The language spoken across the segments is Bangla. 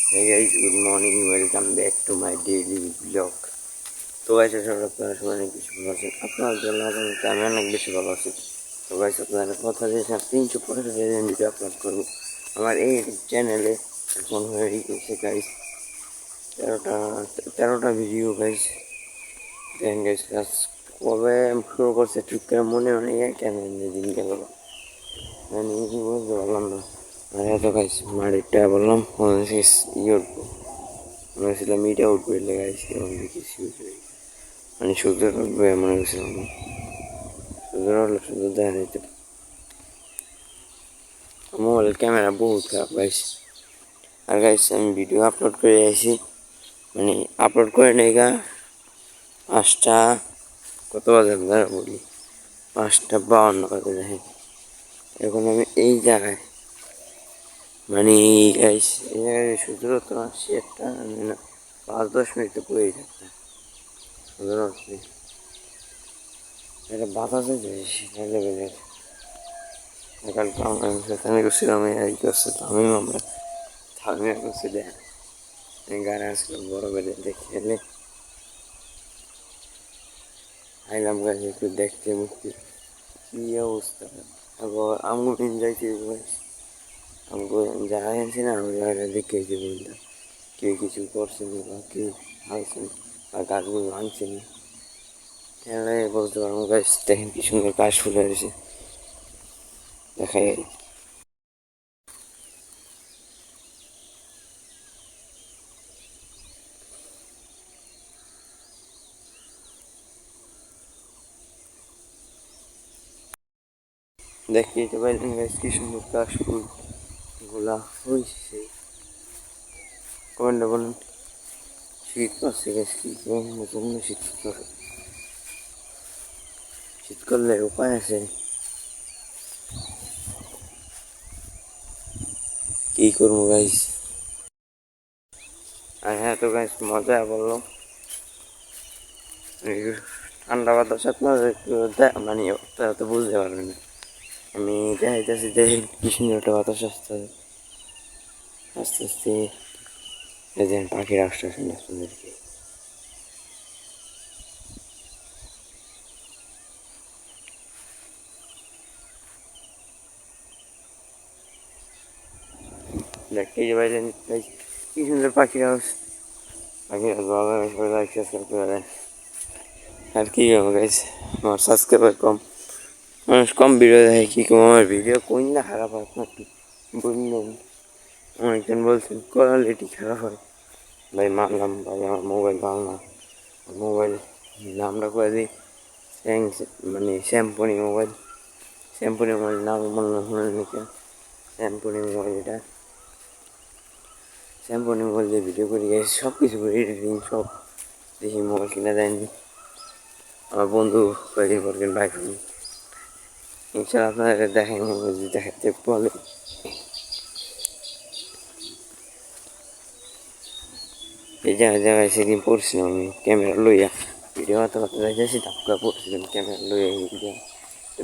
Hey guys, good morning. Welcome back to my daily vlog. তো গাইস আসলে আপনারা সবাই অনেক বেশি ভালো আছেন। আপনার জন্য আমি অনেক বেশি ভালো আছি। তো গাইস আপনাদের কথা দিয়ে 365 দিন ভিডিও আপলোড করবো আমার এই চ্যানেলে। এখন হয়ে গেছে গাইস 13টা ভিডিও গাইস। দেখেন গাইস আজ কবে শুরু করছে ঠিক করে মনে নেই, কেন দিন গেল আমি বুঝতে পারলাম না। আর এত গাইস মারিটা বললাম ইয়ে মনে হচ্ছিলাম মিটা উঠবে লেগাইছি এবং দেখেছি মানে সূর্যের উঠবে মনে হচ্ছিলাম সূর্যের উঠলে সূর্য দেখা যেত। মোবাইল ক্যামেরা বহুত খারাপ গাইস। আর গাইস আমি ভিডিও আপলোড করে আসি, মানে আপলোড করে নেই গা 5টা কত বাজে আপনারা বলি 5টা 52 বাজে। দেখেন এখন আমি এই জায়গায়, মানে গাইস এই জায়গায় সূর্য তো আসছি একটা না 5-10 মিনিট তো পড়েই থাকতাম সূর্য আসছে। এটা বাতাসে সেটা লেভেলের। কালকে আমরা সেখানে করছিলাম এই করছে তামিম, আমরা থামিয়া করছি দেখ গাড়ি আসলো বড় বেড়ে দেখে এলে আইলাম গাছ একটু দেখতে মুক্তি কি অবস্থা। তারপর আমগো দিন যাইছি আমগো জায়গা আনছি না ওই জায়গাটা দেখেছি বললাম কেউ কিছু করছেনি বা কেউ হালছেনি বা গাছগুলো ভাঙছেনি তাহলে বলতে পারবো গাছ। দেখেন কি সুন্দর কাশ ফুলে রয়েছে দেখাই। দেখতে যেতে পারলেন গাছ কি সুন্দর কাশ ফুল গোলা হয়েছে। কমেন্টে বলুন শীত করছে গাছ কি জন্য শীত করে, শীত করলে উপায় আছে কি করবো গাইস। আর হ্যাঁ তো গাইস মজা বললাম ঠান্ডা বাতাস আপনার মানে তো বুঝতে পারবেন না। আমি দেখাইতেছি দেখেন কি সুন্দর একটা বাতাস আসতে আস্তে আস্তে দেখেন পাখির আসতেছে না আপনাদেরকে। দেখতে যে বাইরে কি সুন্দর পাখির আওয়াজ, পাখির আওয়াজ ভালো লাগে সবাই লাইক সাবস্ক্রাইব করে। আর কি হবে গাইস আমার সাবস্ক্রাইবার কম, মানুষ কম ভিডিও দেখে কি কম আমার ভিডিও কোন না খারাপ হয় আপনার বললেন। অনেকজন বলছেন কোয়ালিটি খারাপ হয়, ভাই মানলাম ভাই আমার মোবাইল ভালো না। মোবাইল নামটা করে দিই মানে শ্যাম্পুনি মোবাইল, শ্যাম্পুনি মোবাইল নাম মনে শুনে নিকে শ্যাম্পুনি মোবাইল। এটা শ্যাম্পুনি মোবাইল দিয়ে ভিডিও করি গেছি সব কিছু করি এডিটিং সব দেখি। মোবাইল কিনা দেয়নি আমার বন্ধু কয়েকদিন পর কিন বাইক ইনশাল্লাহ আপনাদের দেখাই মোবাইল দেখাতে বলে। এই জায়গায় সেদিন পড়ছিলাম আমি ক্যামেরা লইয়া ভিডিও করতে করতে যাইতেছি ধাক্কা পড়ছিলাম ক্যামেরা লইয়া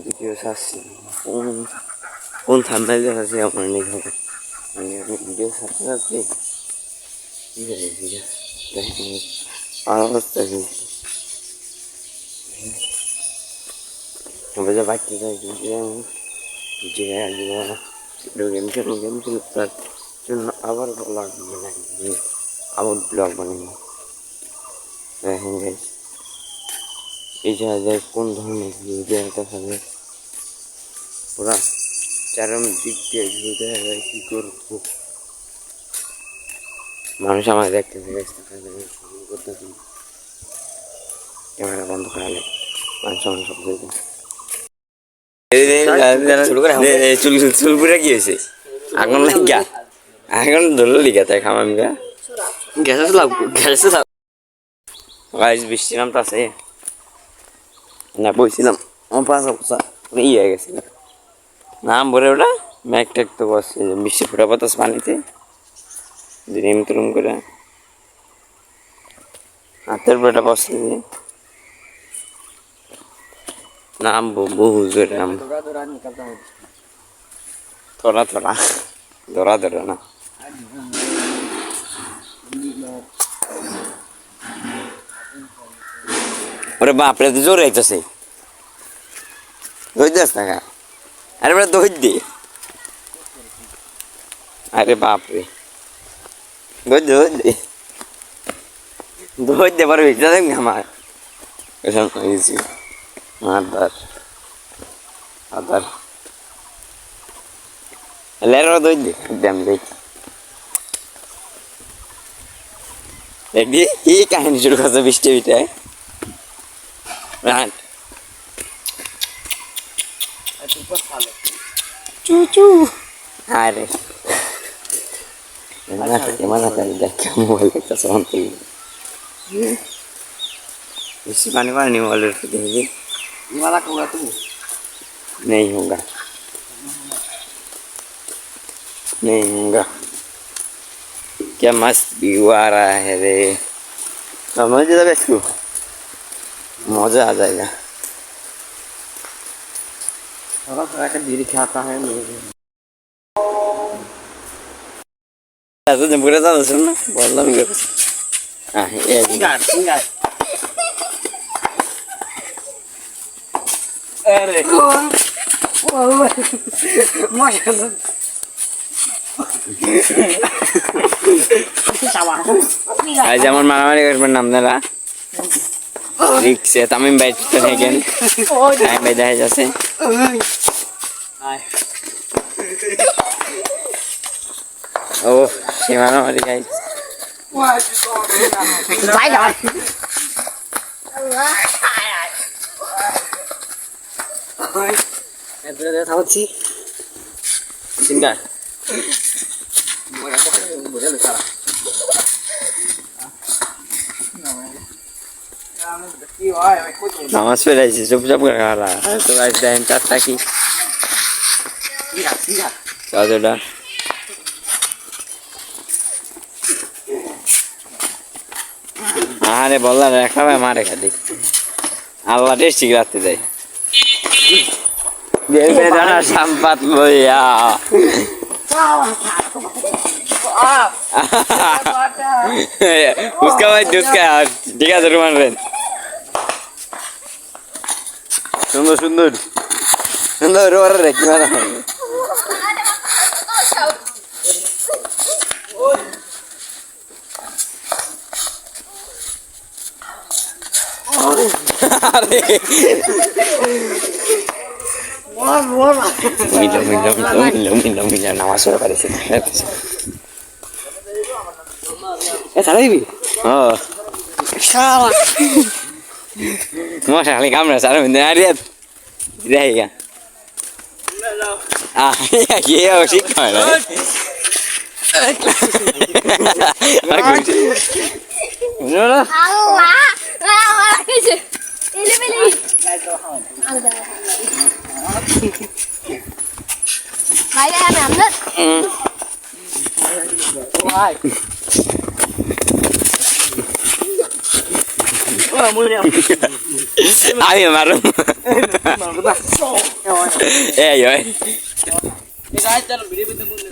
ভিডিও ছাড়ছি কোন কোন থাম্বনেল দেখাচ্ছি আমার নেই হবে, মানে আমি ভিডিও ছাড়তে ছাড়তে কি হয়েছি দেখেন আর অবস্থা কি আমরা যা বাড়তে যাই গেম খেলো তার জন্য আবার ব্লগ বানাই আবার ব্লগ বানাবো। দেখেন গাইস এই জায়গায় কোন ধরনের ভিউ দেখা যায় ওরা চারম দিক দিয়ে ভিউ দেখা যায় কী করবো। মানুষ আমার দেখতেছে করতেছে ক্যামেরা বন্ধ করালে মানুষ আমার সব চুলপুরা কি হয়েছে আগুন লাগিয়া এখন ধরলো লিখা তাই খামাম গা গ্যাসে গাইস বৃষ্টি নামটা আছে না বলছিলাম আমার পাশা পোষা ইয়ে হয়ে গেছিল নাম ভরে ওটা ম্যাক ট্যাক তো বসছে বৃষ্টি ফোটা বাতাস পানিতে দিন তুরুম করে হাতের বেটা বসছে নাম বহু জোরে নাম থোড়া থোড়া ধরা ধরে না ওরে বাপরে তো জোরে আইতেছে ধৈর্য থাকা আরে বলে ধৈর্য আরে বাপরে ধৈর্য ধৈর্য পারবি দেখ আমার এসব হয়েছি আদার আদার লেরো ধৈর্য একদম দেখি দেখবি কি কাহিনী শুরু করছে বৃষ্টি বিটায় চুচু আরে mana tadi dah kamu balik ke sana इसी पानी पानी नहीं वाले रखते हैं ये वाला होगा तू नहीं होगा नहीं होगा क्या मस्त व्यू आ रहा है रे समझ जब इसको मजा आ जाएगा थोड़ा थोड़ा का धीरे खाता है Aku jemput aja sana, boleh enggak? Ah, iya. Tinggal. Wow. Masya Allah. Zaman malam ini kan enam nela. Riksa, tamim baik terhegen. Ay, beda aja sih. Oh, si mana mari guys? Baik. Itu dia tahu sih. Singgah. Boleh lupa. Nama sepeda sih, cukup berkala. Itu guys, dan catat lagi. Tidak. Sudah. আরে বললা রেখা ভাই মারে খালি আল্লাহ টেস্টি রাখতে দেয় বেদানা সম্পাত লইয়া उसका भाई दुस्का ठीक है जरूर मान रहे सुंदर और रे क्या ना अरे minum nama suara pada sini salah ibi oh salah mau salah kamera salah bener lihat tidak ya ah iya sih kalau Allah ini pilih Baik ya, Amnet. Wah. Wah, mulai. Ayo marum. Yo. Ini aja lo beri bentuk mulai.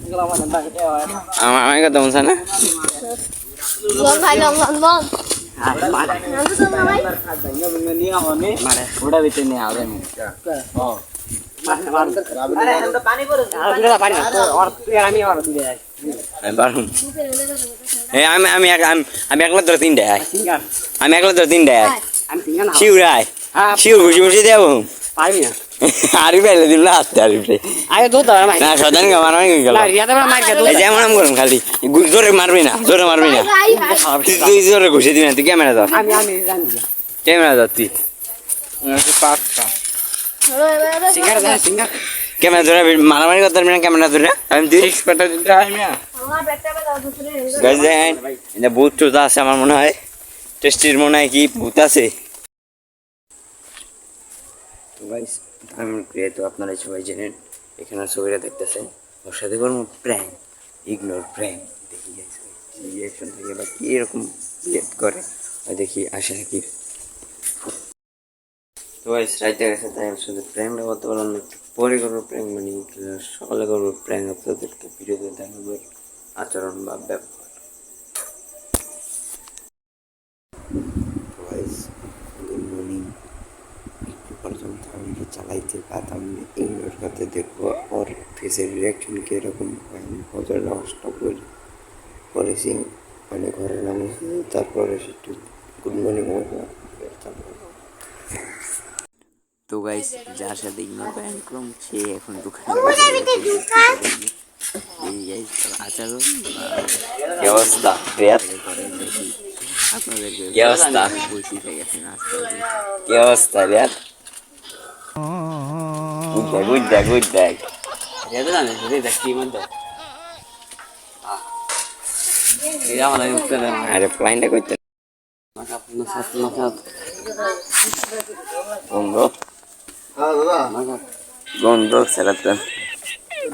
Kalau tentang itu ya. Amai ketemu sana. Long. Nanti sama mai. Katanya begini ahone. Mare. Udah bitin nih awalnya. Oh. पानी একলা ধরে তিনটা আমি একলা ধরে তিনটা শিউরাই শিউর ঘুষি মুসি দেব পারবি না আরি পাইলে দিল না আসতে আরি আগে তো না সদান মারা গেল যেমন আম করুন খালি জোরে মারবি না তুই জোরে ঘুষি দিবি না তুই ক্যামেরা ধর ক্যামেরা ধর তুই পাঁচটা ক্যামেরা ধরে মারামারি করতে পারবি না ক্যামেরা ধরে আমি তুই ভূত টুত আছে আমার মনে হয় টেস্টির মনে হয় কি ভূত আছে তো আপনারা সবাই জানেন এখানে ছবিটা দেখতেছেন ওর সাথে করবো প্র্যাঙ্ক ইগনোর প্র্যাঙ্ক দেখি রিয়াকশন থেকে বা কি এরকম রিয়েক্ট করে দেখি আসে নাকি তো গাইস রাইতে গেছে তাই আমি শুধু প্র্যাঙ্কটা করতে পারলাম না পরে করবো প্র্যাঙ্ক মানে সকালে করবো প্র্যাঙ্ক আপনাদেরকে ভিডিওতে দেখাবো আচরণ বা ব্যবহার তো গাইস চালাইতে পারতাম না, ইগনোর করতে দেখবো ওর ফেসের রিয়াকশন কীরকম। আমি ফজর নামাজটা করেছি, মানে ঘরে নামেছি, তারপরে একটু গুড মর্নিং বলবো। তো গাইস, যার সাথে ইগনোর ব্যান্ড করলাম সে এখন দোকানে আচারও কি অবস্থা আপনাদেরকে কি অবস্থা বসি থেকে কি অবস্থা রিয়াদ? গুড দেখ আরে প্লাইনটা করতে গন্ধ গন্ধ সেরাতে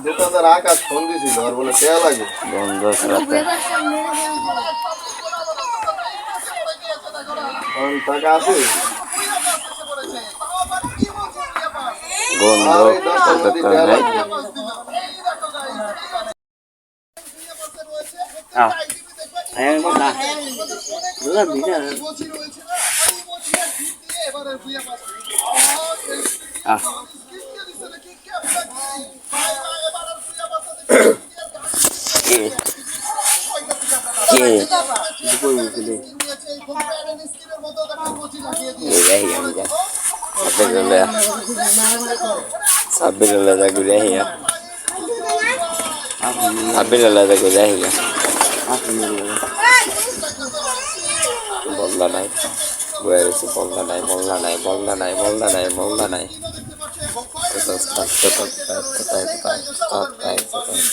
দোকানদার আকাশ ফোন দিছিল আর বলে টেয়া লাগে গন্ধ সেরাতে টাকা আছে গন্ধ Sabila gulahia. Sabila gulahia. Bolla nai. Where is bolla nai? Bolla nai. Bolla nai. Bolla nai. Bolla nai.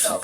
Stop.